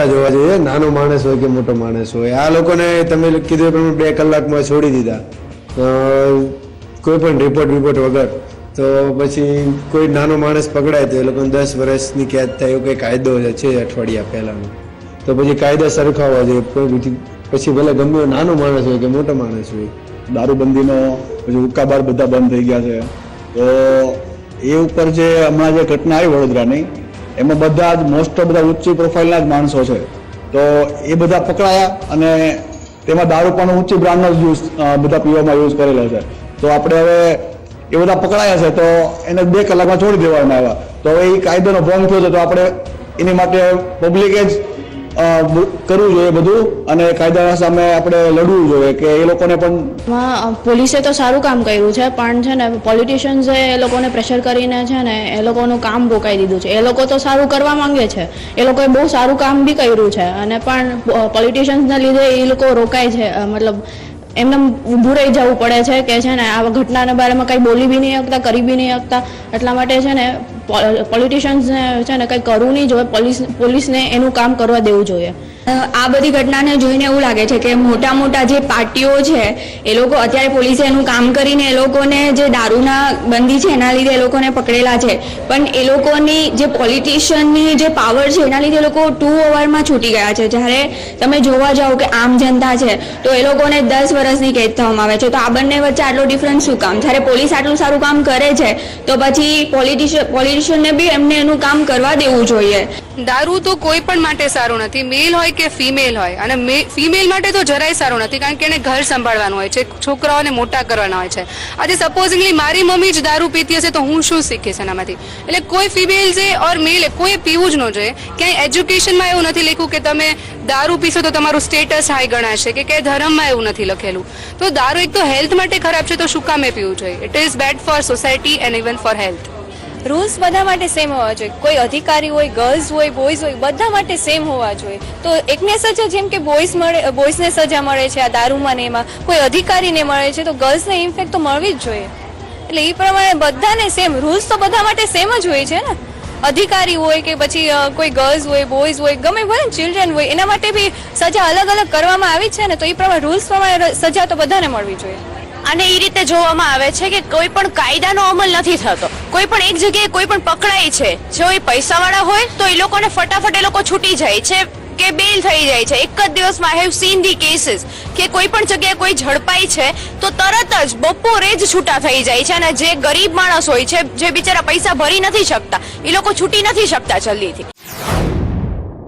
જોવા જોઈએ, નાનો માણસ હોય કે મોટો માણસ હોય. આ લોકોને તમે કીધું પણ 2 કલાકમાં છોડી દીધા, કોઈ પણ રિપોર્ટ વગર. તો પછી કોઈ નાનો માણસ પકડાય તો એ લોકોને 10 વર્ષની કેદ થાય એવો કંઈ કાયદો છે અઠવાડિયા પહેલાનો. તો પછી કાયદા સરખાવવા જોઈએ. પછી ભલે ગમે નાનો માણસ હોય કે મોટો માણસ હોય. દારૂબંધીનો પછી હુક્કા બાર બધા બંધ થઈ ગયા છે. તો એ ઉપર જે હમણાં જે ઘટના આવી વડોદરાની, એમાં બધા જ મોસ્ટ ઓફ બધા ઊંચી પ્રોફાઇલના જ માણસો છે. તો એ બધા પકડાયા અને તેમાં દારૂ પણ ઊંચી બ્રાન્ડનો યુઝ બધા પીવામાં યુઝ કરેલો છે. તો આપણે હવે એ બધા પકડાયા છે તો એને 2 કલાકમાં છોડી દેવામાં આવ્યા. તો હવે એ કાયદાનો ભંગ થયો છે, તો આપણે એની માટે પબ્લિકે જ કરવું જોઈએ બધું, અને કાયદાના સામે આપણે લડવું જોઈએ કે એ લોકોને પણ. પોલીસે તો સારું કામ કર્યું છે, પણ છે ને પોલિટિશિયન્સે એ લોકોને પ્રેશર કરીને છે ને એ લોકોનું કામ રોકાઈ દીધું છે. એ લોકો તો સારું કરવા માંગે છે, એ લોકોએ બહુ સારું કામ બી કર્યું છે, અને પણ પોલિટિશિયન્સના લીધે એ લોકો રોકાય છે. મતલબ એમને ઊભું રહી જવું પડે છે કે છે ને આ ઘટનાના બારેમાં કંઈ બોલી બી નહીં શકતા, કરી બી નહીં શકતા. એટલા માટે છે ને પોલિટિશિયન્સને છે ને કંઈ કરવું નહીં જોઈએ, પોલીસને એનું કામ કરવા દેવું જોઈએ. આ બધી ઘટનાને જોઈને એવું લાગે છે કે મોટા મોટા જે પાર્ટીઓ છે એ લોકો અત્યારે પોલીસે એનું કામ કરીને એ લોકોને જે દારૂના બંધી છે એના લીધે એ લોકોને પકડેલા છે, પણ એ લોકોની જે પોલિટિશિયનની જે પાવર છે એના લીધે એ લોકો 2 અવરમાં છૂટી ગયા છે. જ્યારે તમે જોવા જાઓ કે આમ જનતા છે તો એ લોકોને 10 વર્ષની કેદ થવામાં આવે છે. તો આ બંને વચ્ચે આટલો ડિફરન્સ શું કામ? જ્યારે પોલીસ આટલું સારું કામ કરે છે તો પછી પોલિટિશિયનને બી એમને એનું કામ કરવા દેવું જોઈએ. દારૂ તો કોઈ પણ માટે સારું નથી, મેલ હોય કે ફિમેલ હોય. અને ફિમેલ માટે તો જરાય સારું નથી, કારણ કે એને ઘર સંભાળવાનું હોય છે, છોકરાઓને મોટા કરવાના હોય છે. આજે સપોઝિંગલી મારી મમ્મી જ દારૂ પીતી હશે તો હું શું શીખીશ એનામાંથી? એટલે કોઈ ફિમેલ છે ઓર મેલ કોઈ પીવું જ ન જોઈએ. ક્યાંય એજ્યુકેશનમાં એવું નથી લખ્યું કે તમે દારૂ પીશો તો તમારું સ્ટેટસ હાઈ ગણાશે, કે ક્યાંય ધર્મમાં એવું નથી લખેલું. તો દારૂ એક તો હેલ્થ માટે ખરાબ છે, તો શું કામે પીવું જોઈએ? It is bad for society and even for health. Rules બધા માટે સેમ હોવા જોઈએ. કોઈ અધિકારી હોય, ગર્લ્સ હોય, બોયઝ હોય, બધા માટે સેમ હોવા જોઈએ. તો એકને સજા જેમ કે બોયઝને સજા મળે છે આ દારૂમાં ને એમાં, કોઈ અધિકારીને મળે છે તો ગર્લ્સને ઇન્ફેક્ટ તો મળવી જ જોઈએ. એટલે એ પ્રમાણે બધાને સેમ રૂલ્સ તો બધા માટે સેમ જ હોય છે ને. અધિકારી હોય કે પછી કોઈ ગર્લ્સ હોય, બોયઝ હોય, ગમે હોય, ચિલ્ડ્રન હોય, એના માટે બી સજા અલગ અલગ કરવામાં આવી છે ને. તો એ પ્રમાણે રૂલ્સ પ્રમાણે સજા તો બધાને મળવી જોઈએ. અને એ રીતે જોવામાં આવે છે કે કોઈ પણ કાયદાનો અમલ નથી થતો. કોઈ પણ એક જગ્યાએ કોઈ પણ પકડાય છે, જો એ પૈસાવાળા હોય તો એ લોકોને ફટાફટ એ લોકો છૂટી જાય છે કે બેલ થઈ જાય છે. એક જ દિવસમાં I have seen the cases કે કોઈ પણ જગ્યાએ કોઈ ઝડપાય છે તો તરત જ બપોરે જ છૂટા થઈ જાય છે. અને જે ગરીબ માણસ હોય છે, જે બિચારા પૈસા ભરી નથી શકતા, એ લોકો છૂટી નથી શકતા જલ્દીથી.